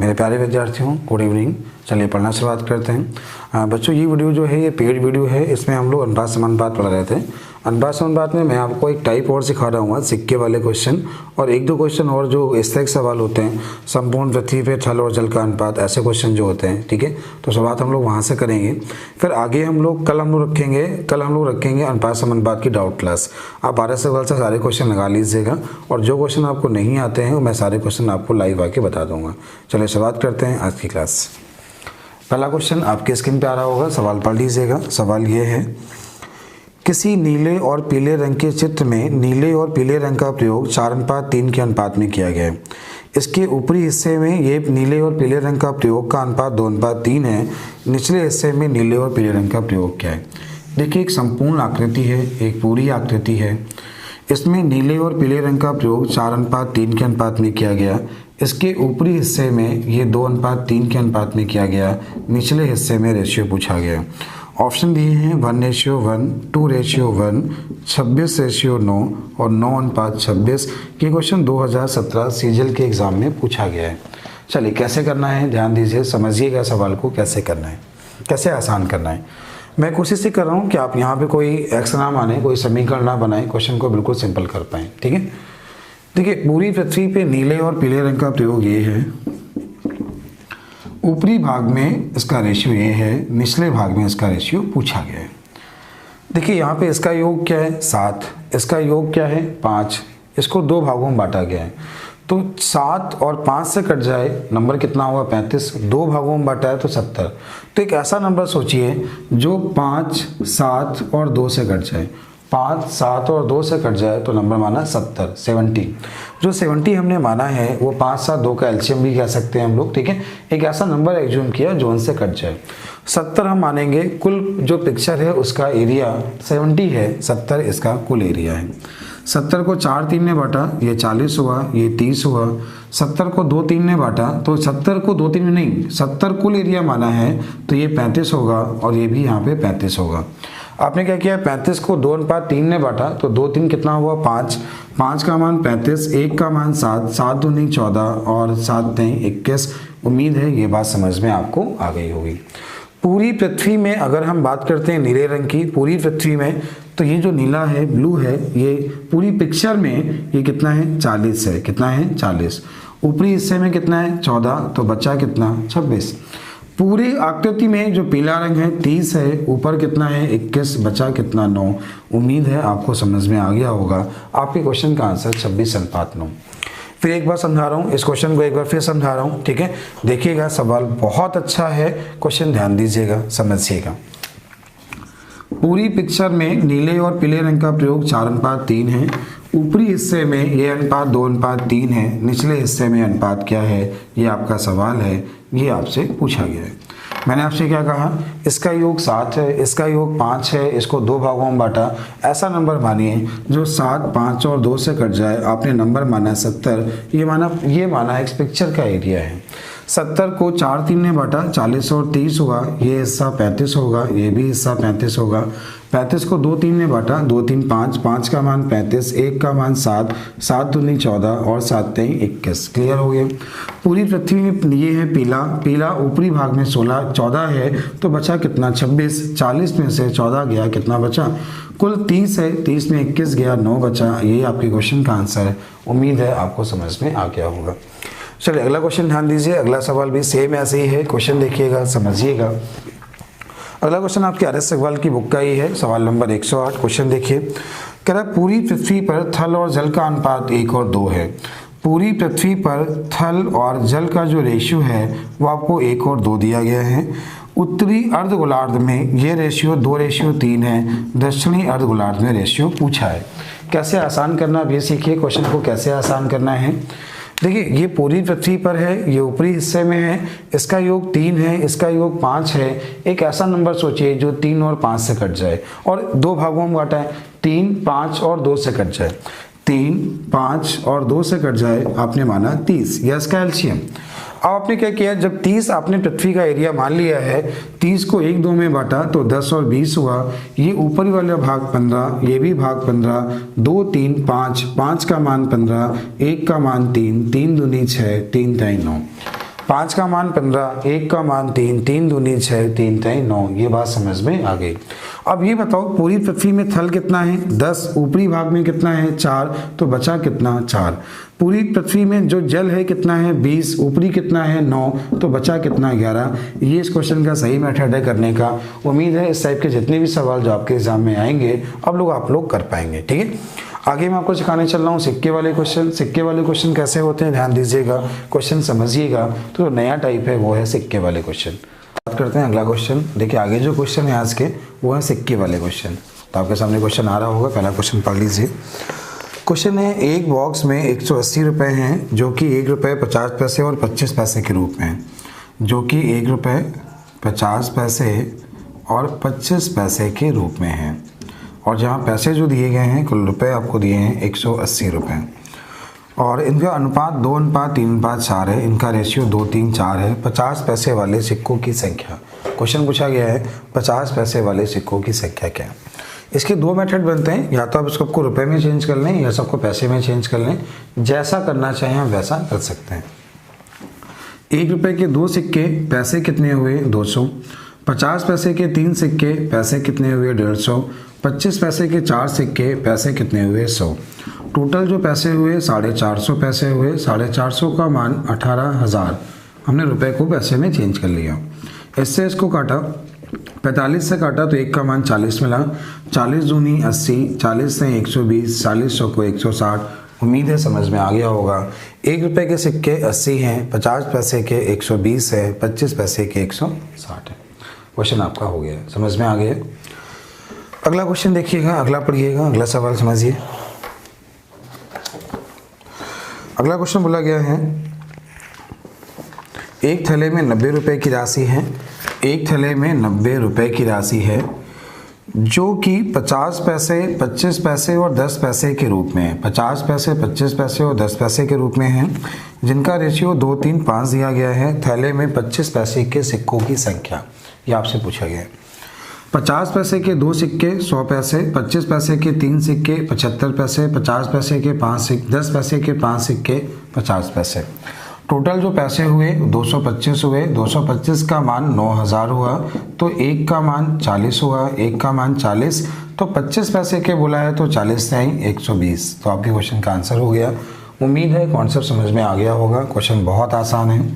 मेरे प्यारे विद्यार्थियों, गुड इवनिंग। चलिए पढ़ना शुरुआत करते हैं। बच्चों, ये वीडियो जो है ये पेड वीडियो है। इसमें हम लोग अनुपात समानुपात पढ़ रहे थे। अनुपात समानुपात में मैं आपको एक टाइप और सिखा रहा हूँ, सिक्के वाले क्वेश्चन और एक दो क्वेश्चन और जो इस तरह के सवाल होते हैं, संपूर्ण पृथ्वी पे थल और जल का अनुपात, ऐसे क्वेश्चन जो होते हैं। ठीक है, तो शुरुआत हम लोग वहाँ से करेंगे। फिर आगे हम लोग कल हम लोग रखेंगे अनुपात समानुपात की डाउट क्लास। आप 12 सवाल से सारे क्वेश्चन लगा लीजिएगा और जो क्वेश्चन आपको नहीं आते हैं वो मैं सारे क्वेश्चन आपको लाइव आके बता दूंगा। चलिए शुरुआत करते हैं आज की क्लास। पहला क्वेश्चन आपके स्क्रीन पे आ रहा होगा, सवाल पढ़ लीजिएगा। सवाल ये है, किसी नीले और पीले रंग के चित्र में नीले और पीले रंग का प्रयोग 4:3 के अनुपात में किया गया है। इसके ऊपरी हिस्से में ये नीले और पीले रंग का प्रयोग का अनुपात 2:3 है। निचले हिस्से में नीले और पीले रंग का प्रयोग क्या है। देखिए, एक संपूर्ण आकृति है, एक पूरी आकृति है। इसमें नीले और पीले रंग का प्रयोग 4:3 के अनुपात में किया गया। इसके ऊपरी हिस्से में ये 2:3 के अनुपात में किया गया। निचले हिस्से में रेशियो पूछा गया। ऑप्शन दिए हैं 1:1, 2:1, 26:9 और 9:26। ये क्वेश्चन 2017 सीजीएल के एग्जाम में पूछा गया है। चलिए कैसे करना है, ध्यान दीजिए, समझिएगा सवाल को कैसे करना है, कैसे आसान करना है। मैं कोशिश ही कर रहा हूँ कि आप यहाँ पे कोई एक्स ना माने, कोई समीकरण ना बनाएं, क्वेश्चन को बिल्कुल सिंपल कर पाएँ। ठीक है, देखिए पूरी पृथ्वी पे नीले और पीले रंग का प्रयोग ये है। ऊपरी भाग में इसका रेशियो ये है, निचले भाग में इसका रेशियो पूछा गया है। देखिए यहाँ पे इसका योग क्या है 7, इसका योग क्या है 5। इसको दो भागों में बांटा गया है, तो 7 और 5 से कट जाए नंबर कितना हुआ 35। दो भागों में बांटा है तो 70। तो एक ऐसा नंबर सोचिए जो 5, 7 और 2 से कट जाए। 5, 7 और 2 से कट जाए तो नंबर माना 70। जो 70 हमने माना है वो 5, 7, 2 का एलसीएम भी कह सकते हैं हम लोग। ठीक है, एक ऐसा नंबर एज्यूम किया जो उनसे कट जाए। 70 हम मानेंगे, कुल जो पिक्चर है उसका एरिया 70 है। 70 इसका कुल एरिया है। 70 को 4 3 ने बांटा, ये 40 हुआ, ये 30 हुआ। 70 को 2 3 ने बांटा, तो 70 को 2 3 में नहीं, 70 कुल एरिया माना है तो ये 35 होगा और ये भी यहाँ पे 35 होगा। आपने क्या किया, 35 को 2:3 ने बांटा, तो 2 3 कितना हुआ 5। 5 का मान 35, 1 का मान 7, 7 दूनी 14 और 7 नहीं 21। उम्मीद है ये बात समझ में आपको आ गई होगी। पूरी पृथ्वी में अगर हम बात करते हैं नीले रंग की, पूरी पृथ्वी में, तो ये जो नीला है, ब्लू है, ये पूरी पिक्चर में ये कितना है 40 है। कितना है 40। ऊपरी हिस्से में कितना है 14, तो बचा कितना 26। पूरी आकृति में जो पीला रंग है 30 है, ऊपर कितना है 21, बचा कितना 9। उम्मीद है आपको समझ में आ गया होगा। आपके क्वेश्चन का आंसर 26:9। फिर एक बार समझा रहा हूँ, इस क्वेश्चन को एक बार फिर समझा रहा हूँ। ठीक है, देखिएगा सवाल बहुत अच्छा है, क्वेश्चन ध्यान दीजिएगा, समझिएगा। पूरी पिक्चर में नीले और पीले रंग का प्रयोग 4:3 है। ऊपरी हिस्से में ये अनुपात 2:3 है। निचले हिस्से में अनुपात क्या है, ये आपका सवाल है, ये आपसे पूछा गया है। मैंने आपसे क्या कहा, इसका योग 7 है, इसका योग 5 है, इसको दो भागों में बांटा। ऐसा नंबर मानिए जो 7, 5 और 2 से कट जाए। आपने नंबर माना 70, ये माना इस पिक्चर का एरिया है। 70 को 4 3 ने बांटा, 40 और 30 हुआ, ये हिस्सा 35 होगा, ये भी हिस्सा 35 होगा। 35 को 2 3 ने बांटा, 2 3 5, 5 का मान 35, 1 का मान 7, 7 दूनी 14 और 7 3 21। क्लियर हो गया। पूरी पृथ्वी में ये है पीला ऊपरी भाग में 14 है, तो बचा कितना 26। 40 में से 14 गया, कितना बचा, कुल 30 है, 30 में 21 गया, 9 बचा। ये आपके क्वेश्चन का आंसर है। उम्मीद है आपको समझ में आ गया होगा। चलिए अगला क्वेश्चन ध्यान दीजिए। अगला सवाल भी सेम ऐसे ही है, क्वेश्चन देखिएगा, समझिएगा। अगला क्वेश्चन आपके आर एस अग्रवाल की बुक का ही है, सवाल नंबर 108। क्वेश्चन देखिए, कह रहा है पूरी पृथ्वी पर थल और जल का अनुपात 1 और 2 है। पूरी पृथ्वी पर थल और जल का जो रेशियो है वो आपको 1 और 2 दिया गया है। उत्तरी अर्धगोलार्ध में ये रेशियो 2:3 है। दक्षिणी अर्धगोलार्ध में रेशियो पूछा है। कैसे आसान करना अब ये सीखिए, क्वेश्चन को कैसे आसान करना है। देखिए ये पूरी पृथ्वी पर है, ये ऊपरी हिस्से में है, इसका योग 3 है, इसका योग 5 है। एक ऐसा नंबर सोचिए जो 3 और 5 से कट जाए और दो भागों में बांटा है। 3, 5 और 2 से कट जाए। 3, 5 और 2 से कट जाए, आपने माना 30, यह इसका एलसीएम। अब आपने क्या किया, जब 30 आपने पृथ्वी का एरिया मान लिया है, 30 को 1 2 में बांटा तो 10 और 20 हुआ। ये ऊपरी वाला भाग 15, ये भी भाग 15, 2 3 5, 5 का मान 15, 1 का मान 3, 3 दूनी 6, 3 3 9। 5 का मान 15, 1 का मान 3, 3 दूनी 6, 3 तिहाई 9। ये बात समझ में आ गई। अब ये बताओ पूरी पृथ्वी में थल कितना है 10, ऊपरी भाग में कितना है 4, तो बचा कितना 4। पूरी पृथ्वी में जो जल है कितना है 20, ऊपरी कितना है 9, तो बचा कितना 11। ये इस क्वेश्चन का सही मेथड है करने का। उम्मीद है इस टाइप के जितने भी सवाल जो आपके एग्जाम में आएंगे आप लोग कर पाएंगे। ठीक है, आगे मैं आपको सिखाने चल रहा हूँ सिक्के वाले क्वेश्चन। सिक्के वाले क्वेश्चन कैसे होते हैं ध्यान दीजिएगा, क्वेश्चन समझिएगा। तो नया टाइप है वो है सिक्के वाले क्वेश्चन। बात करते हैं अगला क्वेश्चन। देखिए आगे जो क्वेश्चन है आज के वो है सिक्के वाले क्वेश्चन। तो आपके सामने क्वेश्चन आ रहा होगा, पहला क्वेश्चन पढ़ लीजिए। क्वेश्चन है एक बॉक्स में 180 रुपये हैं जो कि 1 रुपये 50 पैसे और 25 पैसे के रूप में हैं, जो कि 1 रुपये 50 पैसे और 25 पैसे के रूप में हैं। और जहाँ पैसे जो दिए गए हैं कुल रुपए आपको दिए हैं 180 रुपये, और इनका अनुपात 2:3:4 है। इनका रेशियो 2:3:4 है। 50 पैसे वाले सिक्कों की संख्या, क्वेश्चन पूछा गया है 50 पैसे वाले सिक्कों की संख्या क्या है। इसके दो मेथड बनते हैं, या तो आप इसको आपको रुपए में चेंज कर लें या सबको पैसे में चेंज कर लें। जैसा करना चाहें हम वैसा कर सकते हैं। 1 रुपये के 2 सिक्के, पैसे कितने हुए 200। 50 पैसे के 3 सिक्के, पैसे कितने हुए 150। 25 पैसे के 4 सिक्के, पैसे कितने हुए 100। टोटल जो पैसे हुए 450 पैसे हुए। 450 का मान 18,000। हमने रुपए को पैसे में चेंज कर लिया। इससे इसको काटा, 45 से काटा तो 1 का मान 40 मिला। 40 दूनी 80, 40 से 120, 40 को 160। उम्मीद है समझ में आ गया होगा। 1 रुपये के सिक्के 80 हैं, 50 पैसे के 120 है, 25 पैसे के 160 है। क्वेश्चन आपका हो गया, समझ में आ गया। अगला क्वेश्चन देखिएगा, अगला पढ़िएगा, अगला सवाल समझिए। अगला क्वेश्चन बोला गया है एक थैले में 90 रुपये की राशि है। एक थैले में 90 रुपये की राशि है जो कि 50 पैसे, 25 पैसे और 10 पैसे के रूप में है। 50 पैसे, 25 पैसे और 10 पैसे के रूप में है, जिनका रेशियो 2:3:5 दिया गया है। थैले में 25 पैसे के सिक्कों की संख्या ये आपसे पूछा गया है। 50 पैसे के 2 सिक्के 100 पैसे, 25 पैसे के 3 सिक्के 75 पैसे, 50 पैसे के 5 सिक्के, 10 पैसे के 5 सिक्के 50 पैसे। टोटल जो पैसे हुए 225 हुए। 225 का मान 9,000 हुआ, तो 1 का मान 40 हुआ। 1 का मान 40, तो 25 पैसे के बोला है तो 40 से 120। तो आपके क्वेश्चन का आंसर हो गया। उम्मीद है कॉन्सेप्ट समझ में आ गया होगा। क्वेश्चन बहुत आसान है।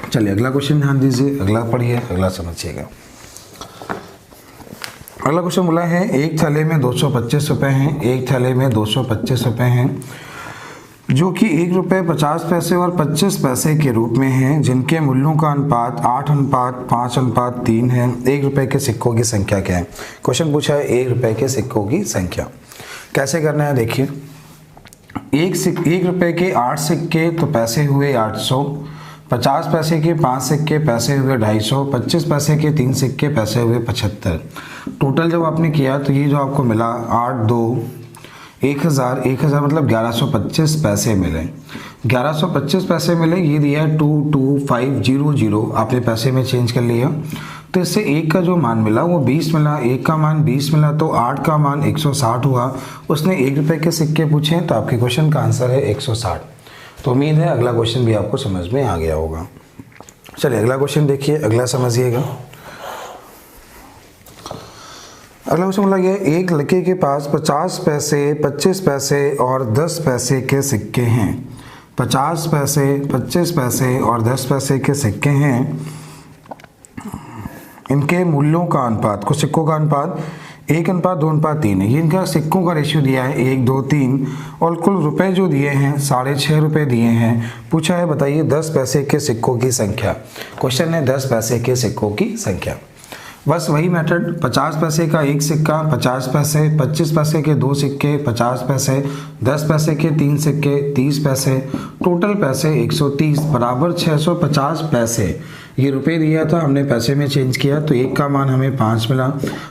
चलिए अगला क्वेश्चन ध्यान दीजिए, अगला पढ़िए, अगला समझिएगा। अगला क्वेश्चन बोला है एक थैले में 225 रुपये हैं। एक थैले में 225 रुपये हैं जो कि 1 रुपये 50 पैसे और 25 पैसे के रूप में हैं, जिनके मूल्यों का अनुपात 8:5:3 है। 1 रुपये के सिक्कों की संख्या क्या है। क्वेश्चन पूछा है 1 रुपये के सिक्कों की संख्या कैसे करना है। देखिए 1 रुपये के 8 सिक्के तो पैसे हुए 800। 50 पैसे के 5 सिक्के पैसे हुए 250। 25 पैसे के 3 सिक्के पैसे हुए 75। टोटल जब आपने किया तो ये जो आपको मिला 8 2 1000 मतलब 1125 पैसे मिले। 1125 पैसे मिले, ये दिया है 22500। आपने पैसे में चेंज कर लिया तो इससे 1 का जो मान मिला वो 20 मिला। 1 का मान 20 मिला तो 8 का मान 160 हुआ। उसने 1 रुपये के सिक्के पूछे तो आपके क्वेश्चन का आंसर है 160। तो उम्मीद है अगला क्वेश्चन भी आपको समझ में आ गया होगा। चलिए अगला क्वेश्चन देखिए, अगला समझिएगा। अगला क्वेश्चन बोला गया एक लड़के के पास 50 पैसे, 25 पैसे और 10 पैसे के सिक्के हैं। 50 पैसे, 25 पैसे और 10 पैसे के सिक्के हैं। इनके मूल्यों का अनुपात, कुछ सिक्कों का अनुपात 1:2:3 है। ये इनका सिक्कों का रेशियो दिया है 1 2 3, और कुल रुपए जो दिए हैं 6.5 रुपये दिए हैं। पूछा है बताइए 10 पैसे के सिक्कों की संख्या। क्वेश्चन है 10 पैसे के सिक्कों की संख्या। बस वही मेथड, 50 पैसे का 1 सिक्का 50 पैसे, 25 पैसे के 2 सिक्के 50 पैसे, 10 पैसे के 3 सिक्के 30 पैसे। टोटल पैसे 130 बराबर 650 पैसे। ये रुपए दिया था, हमने पैसे में चेंज किया तो 1 का मान हमें 5 मिला।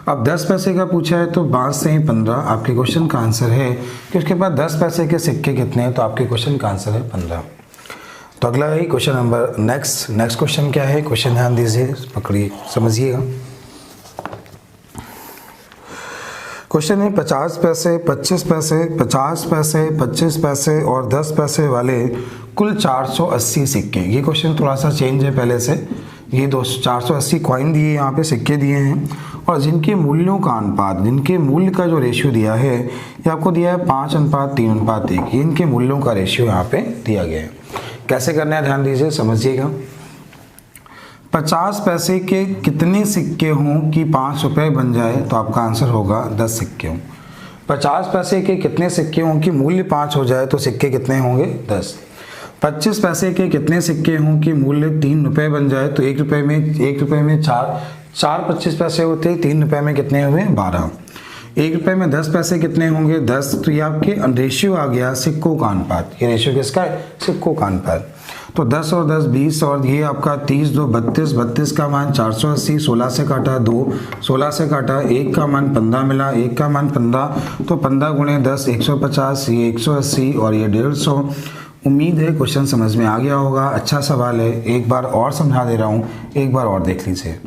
अब 10 पैसे का पूछा है तो 5 से 15 आपके क्वेश्चन का आंसर है कि उसके बाद 10 पैसे के सिक्के कितने हैं, तो आपके क्वेश्चन का आंसर है 15। तो अगला है क्वेश्चन नंबर नेक्स्ट क्वेश्चन क्या है, क्वेश्चन ध्यान दीजिए, पकड़िए, समझिएगा। क्वेश्चन है 50 पैसे, 25 पैसे, 50 पैसे, 25 पैसे और 10 पैसे वाले कुल 480 सिक्के। ये क्वेश्चन थोड़ा सा चेंज है पहले से। ये 480 कॉइन दिए, यहाँ पे सिक्के दिए हैं, और जिनके मूल्यों का अनुपात, जिनके मूल्य का जो रेशियो दिया है ये आपको दिया है 5:3:1। ये इनके मूल्यों का रेशियो यहाँ पे दिया गया है। कैसे करना है ध्यान दीजिए, समझिएगा। 50 पैसे के कितने सिक्के हों कि 5 रुपये बन जाए, तो आपका आंसर होगा 10 सिक्के हों। 50 पैसे के कितने सिक्के हों कि मूल्य 5 हो जाए, तो सिक्के कितने होंगे, 10। 25 पैसे के कितने सिक्के हों कि मूल्य 3 रुपये बन जाए, तो 1 रुपये में 4 25 पैसे होते हैं, 3 रुपये में कितने हुए, 12। 1 रुपये में 10 पैसे कितने होंगे, 10। तो ये आपके रेशियो आ गया सिक्कों का अनुपात। ये रेशियो किसका है, सिक्कों का अनुपात। तो 10 और 10 20, और ये आपका 30 2 32, 32 का मान 480, 16 से काटा 2, 16 से काटा 1 का मान 15 मिला, 1 का मान 15, तो 15 गुणे 10 150, ये 180 और ये 150। उम्मीद है क्वेश्चन समझ में आ गया होगा। अच्छा सवाल है, एक बार और समझा दे रहा हूँ, एक बार और देख लीजिए।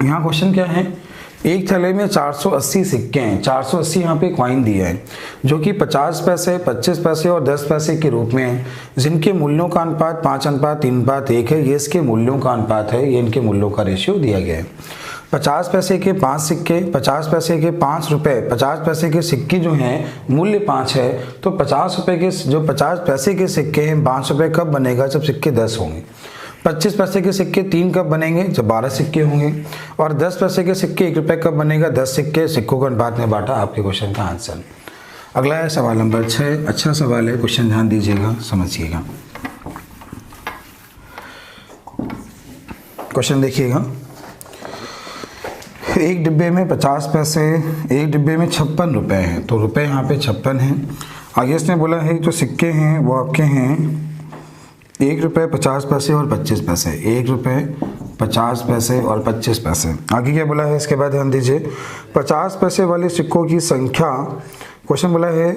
यहाँ क्वेश्चन क्या है, एक थैले में 480 सिक्के हैं, 480 यहाँ पे कॉइन दिया है, जो कि 50 पैसे, 25 पैसे और 10 पैसे के रूप में है, जिनके मूल्यों का अनुपात 5:3:1 है। ये इसके मूल्यों का अनुपात है, ये इनके मूल्यों का रेशियो दिया गया है। 50 पैसे के 5 सिक्के, 50 पैसे के 5 रुपये, 50 पैसे के सिक्के जो हैं मूल्य 5 है, तो 50 रुपये के जो 50 पैसे के सिक्के हैं 5 रुपये कब बनेगा, जब सिक्के 10 होंगे। 25 पैसे के सिक्के 3 कब बनेंगे, जब 12 सिक्के होंगे। और 10 पैसे के सिक्के 1 रुपये कब बनेगा, 10 सिक्के सिक्कों का अनुपात में बांटा। आपके क्वेश्चन का आंसर। अगला है सवाल नंबर 6। अच्छा सवाल है, क्वेश्चन ध्यान दीजिएगा, समझिएगा। क्वेश्चन देखिएगा। एक डिब्बे में 50 पैसे, एक डिब्बे में 56 रुपये हैं, तो रुपये यहाँ पे 56 हैं। आगे इसने बोला है जो सिक्के हैं वो आपके हैं 1 रुपये 50 पैसे और 25 पैसे, 1 रुपये 50 पैसे और 25 पैसे। आगे क्या बोला है, इसके बाद ध्यान दीजिए। 50 पैसे वाले सिक्कों की संख्या, क्वेश्चन बोला है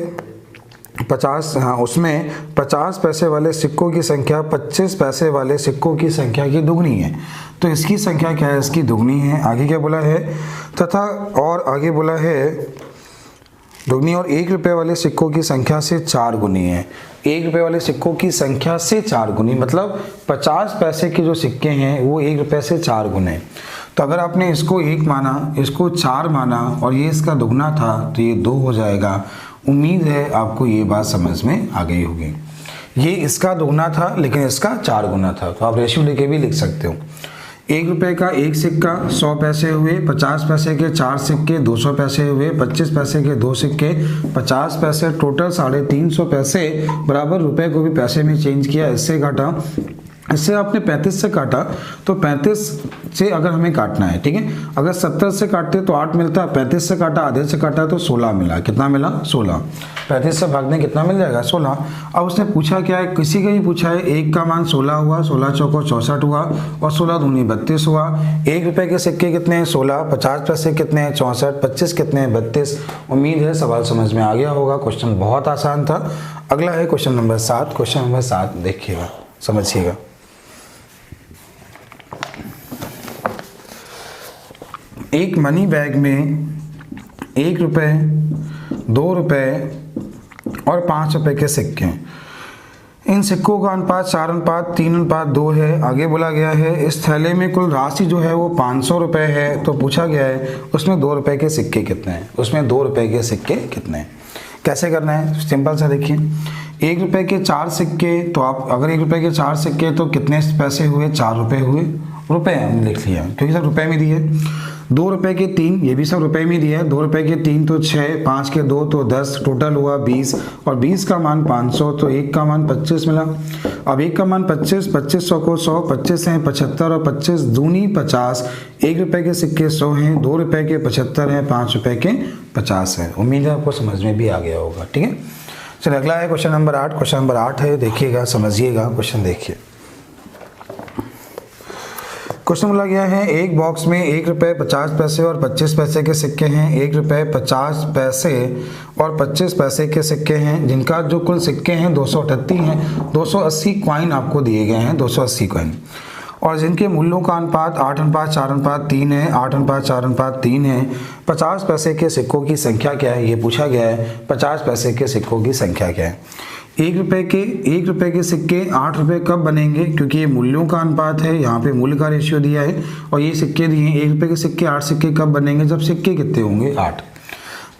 50, हाँ, उसमें 50 पैसे वाले सिक्कों की संख्या 25 पैसे वाले सिक्कों की संख्या की दुगनी है, तो इसकी संख्या क्या है, इसकी दुगनी है। आगे क्या बोला है, तथा और आगे बोला है दुगनी, और 1 रुपये वाले सिक्कों की संख्या से 4 गुनी है। 1 रुपये वाले सिक्कों की संख्या से 4 गुनी, मतलब 50 पैसे के जो सिक्के हैं वो 1 रुपये से 4 गुने। तो अगर आपने इसको 1 माना, इसको 4 माना और ये इसका दुगना था, तो ये 2 हो जाएगा। उम्मीद है आपको ये बात समझ में आ गई होगी। ये इसका दुगना था लेकिन इसका 4 गुना था, तो आप रेशियो लेके भी लिख सकते हो। 1 रुपये का 1 सिक्का 100 पैसे हुए, 50 पैसे के 4 सिक्के 200 पैसे हुए, 25 पैसे के 2 सिक्के 50 पैसे, टोटल 350 पैसे बराबर रुपए को भी पैसे में चेंज किया, इससे काटा, इससे आपने 35 से काटा, तो 35 से अगर हमें काटना है, ठीक है, अगर 70 से काटते तो 8 मिलता, 35 से काटा, आधे से काटा तो 16 मिला। कितना मिला, 16। 35 से भागने कितना मिल जाएगा, 16। अब उसने पूछा क्या है, किसी का ही पूछा है, 1 का मान 16 हुआ, 16 चौको 64 हुआ, और 16 दूनी 32 हुआ। 1 रुपये के सिक्के कितने हैं, 16, 50 पैसे कितने हैं, 64, 25 कितने हैं, 32। उम्मीद है सवाल समझ में आ गया होगा। क्वेश्चन बहुत आसान था। अगला है क्वेश्चन नंबर 7। क्वेश्चन नंबर 7 देखिएगा, समझिएगा। एक मनी बैग में 1 रुपये, 2 रुपये और 5 रुपये के सिक्के हैं। इन सिक्कों का अनुपात 4:3:2 है। आगे बोला गया है इस थैले में कुल राशि जो है वो 500 रुपये है, तो पूछा गया है उसमें 2 रुपये के सिक्के कितने हैं, उसमें 2 रुपये के सिक्के कितने हैं। कैसे करना है, सिंपल सा देखिए। 1 रुपये के 4 सिक्के, तो आप अगर 1 रुपये के 4 सिक्के तो कितने पैसे हुए, 4 रुपये हुए, रुपये हमने लिख लिया क्योंकि सब रुपये में दिए। 2 रुपये के 3, ये भी सब रुपये में दिया है। 2 रुपये के 3 तो 6, 5 के 2 तो 10, टोटल हुआ 20, और 20 का मान 500, तो 1 का मान 25 मिला। अब 1 का मान 25, 2500 को 100, 25 हैं 75 और 25 दूनी 50। 1 रुपये के सिक्के 100 हैं, 2 रुपये के 75 हैं, 5 रुपये के 50 हैं। उम्मीद है आपको समझ में भी आ गया होगा, ठीक है। चलिए अगला है क्वेश्चन नंबर 8। क्वेश्चन नंबर 8 है, देखिएगा, समझिएगा। क्वेश्चन देखिए। क्वेश्चन बोला गया है एक बॉक्स में 1 रुपये 50 पैसे और 25 पैसे के सिक्के हैं। 1 रुपये 50 पैसे और 25 पैसे के सिक्के हैं, जिनका जो कुल सिक्के हैं 238 हैं। 280 कॉइन आपको दिए गए हैं, 280 कॉइन, और जिनके मूल्यों का अनुपात 8:4:3 है, 8:4:3 है। 50 पैसे के सिक्कों की संख्या क्या है, ये पूछा गया है। 50 पैसे के सिक्कों की संख्या क्या है। 1 रुपए के सिक्के 8 रुपए कब बनेंगे, क्योंकि ये मूल्यों का अनुपात है, यहाँ पे मूल्य का रेशियो दिया है और ये सिक्के दिए हैं। 1 रुपए के सिक्के 8 सिक्के कब बनेंगे, जब सिक्के कितने होंगे 8।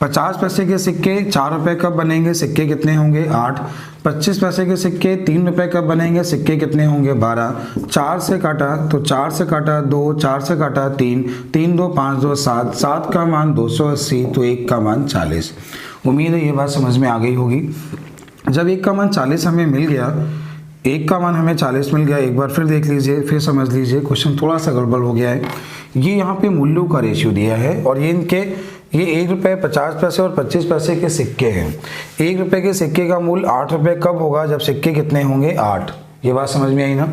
50 पैसे के सिक्के 4 रुपए कब बनेंगे, सिक्के कितने होंगे 8। 25 पैसे के सिक्के 3 रुपए कब बनेंगे, सिक्के कितने होंगे 12। 4 से काटा तो 4 से काटा 2, 4 से काटा 3, 3 2 5 2 7, 7 का मान 280 तो 1 का मान 40। उम्मीद है ये बात समझ में आ गई होगी। जब 1 का मान 40 हमें मिल गया, 1 का मान हमें 40 मिल गया, एक बार फिर देख लीजिए, फिर समझ लीजिए, क्वेश्चन थोड़ा सा गड़बड़ हो गया है। ये यहाँ पे मूल्यों का रेशियो दिया है और ये 1 रुपये 50 पैसे और 25 पैसे के सिक्के हैं। 1 रुपये के सिक्के का मूल्य 8 रुपये कब होगा, जब सिक्के कितने होंगे 8। ये बात समझ में आई ना।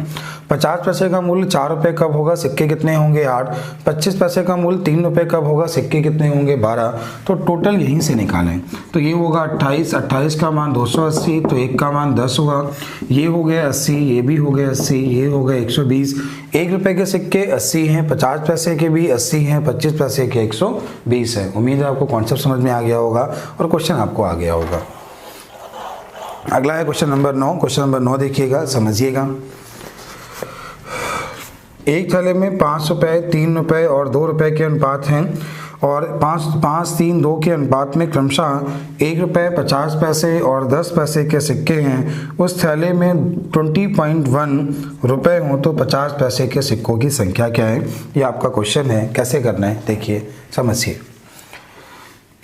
50 पैसे का मूल्य 4 रुपये कब होगा, सिक्के कितने होंगे 8। 25 पैसे का मूल्य 3 रुपये कब होगा, सिक्के कितने होंगे 12। तो टोटल यहीं से निकालें तो ये होगा 28, 28 का मान 280 तो 1 का मान 10 होगा। ये हो गया 80, ये भी हो गया 80, ये हो गया 120। 1 रुपये के सिक्के 80 हैं, 50 पैसे के भी 80 हैं, 25 पैसे के 120 है। उम्मीद है आपको कॉन्सेप्ट समझ में आ गया होगा और क्वेश्चन आपको आ गया होगा। अगला है क्वेश्चन नंबर 9। क्वेश्चन नंबर 9 देखिएगा, समझिएगा। एक थैले में 5 रुपये, 3 रुपये और 2 रुपये के अनुपात हैं और 5, 3, 2 के अनुपात में क्रमशः 1 रुपये 50 पैसे और 10 पैसे के सिक्के हैं। उस थैले में 20.1 रुपये हों तो 50 पैसे के सिक्कों की संख्या क्या है। ये आपका क्वेश्चन है, कैसे करना है देखिए समझिए।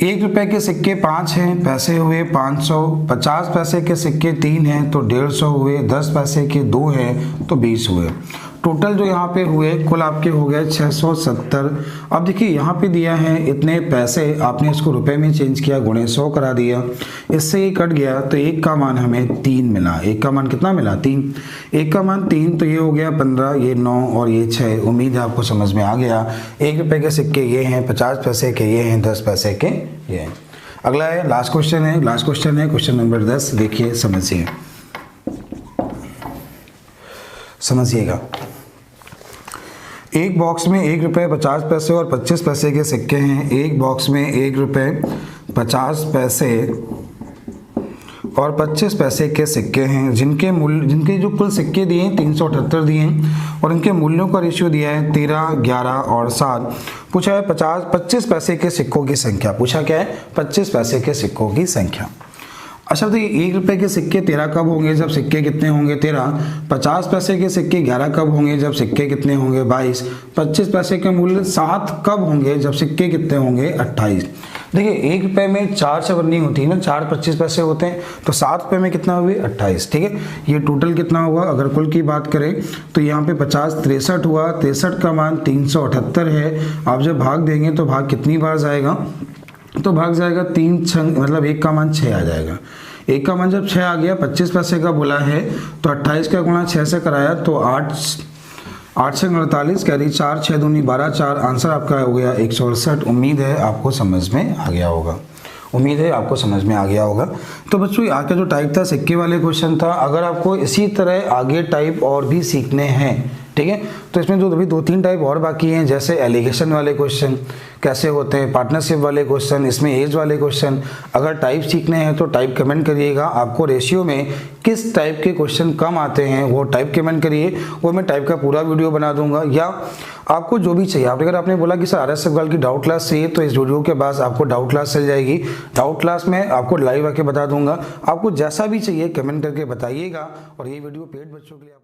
1 रुपये के सिक्के 5 हैं, पैसे हुए 500। 50 पैसे के सिक्के 3 हैं तो 150 हुए। 10 पैसे के 2 हैं तो 20 हुए। टोटल जो यहाँ पे हुए कुल आपके हो गए 670। अब देखिए यहाँ पे दिया है इतने पैसे, आपने इसको रुपए में चेंज किया, गुणे 100 करा दिया, इससे ये कट गया तो 1 का मान हमें 3 मिला। 1 का मान कितना मिला 3। 1 का मान 3 तो ये हो गया 15, ये 9 और ये 6। उम्मीद है आपको समझ में आ गया। 1 रुपये के सिक्के ये हैं, 50 पैसे के ये हैं, 10 पैसे के ये हैं। अगला है लास्ट क्वेश्चन है, क्वेश्चन नंबर 10। देखिए समझिएगा। एक बॉक्स में 1 रुपये 50 पैसे और 25 पैसे के सिक्के हैं। एक बॉक्स में 1 रुपये 50 पैसे और 25 पैसे के सिक्के हैं जिनके जो कुल सिक्के दिए हैं 378 दिए हैं और इनके मूल्यों का रेशियो दिया है 13, 11 और 7। पूछा है 25 पैसे के सिक्कों की संख्या। पूछा क्या है 25 पैसे के सिक्कों की संख्या। अच्छा तो ये 1 रुपये के सिक्के 13 कब होंगे, जब सिक्के कितने होंगे 13। 50 पैसे के सिक्के 11 कब होंगे, जब सिक्के कितने होंगे 22। 25 पैसे के मूल्य 7 कब होंगे, जब सिक्के कितने होंगे 28। देखिए 1 रुपये में 4 से बननी होती है ना, 4 25 पैसे होते हैं तो 7 रुपये में कितना हुए 28। ठीक है, ये टोटल कितना हुआ, अगर कुल की बात करें तो यहाँ पे 50 63 हुआ। 63 का मान 378 है। आप जब भाग देंगे तो भाग कितनी बार जाएगा, तो भाग जाएगा 3 6, मतलब 1 का मान 6 आ जाएगा। 1 का मान जब 6 आ गया, 25 पैसे का बोला है तो 28 का गुणा 6 से कराया तो 8 से 48 कैरी 4, 6 दूनी 12, 4। आंसर आपका हो गया 168। उम्मीद है आपको समझ में आ गया होगा। तो बच्चों आज का जो टाइप था सिक्के वाले क्वेश्चन था। अगर आपको इसी तरह आगे टाइप और भी सीखने हैं, ठीक है, तो इसमें जो अभी 2-3 टाइप और बाकी हैं, जैसे एलिगेशन वाले क्वेश्चन कैसे होते हैं, पार्टनरशिप वाले क्वेश्चन, इसमें एज वाले क्वेश्चन। अगर टाइप सीखने हैं तो टाइप कमेंट करिएगा। आपको रेशियो में किस टाइप के क्वेश्चन कम आते हैं वो टाइप कमेंट करिए, वो मैं टाइप का पूरा वीडियो बना दूंगा। या आपको जो भी चाहिए, अगर आपने बोला कि सर RS सवाल की डाउट क्लास चाहिए तो इस वीडियो के बाद आपको डाउट क्लास चल जाएगी। डाउट क्लास में आपको लाइव आके बता दूंगा। आपको जैसा भी चाहिए कमेंट करके बताइएगा। और ये वीडियो पेड बच्चों के लिए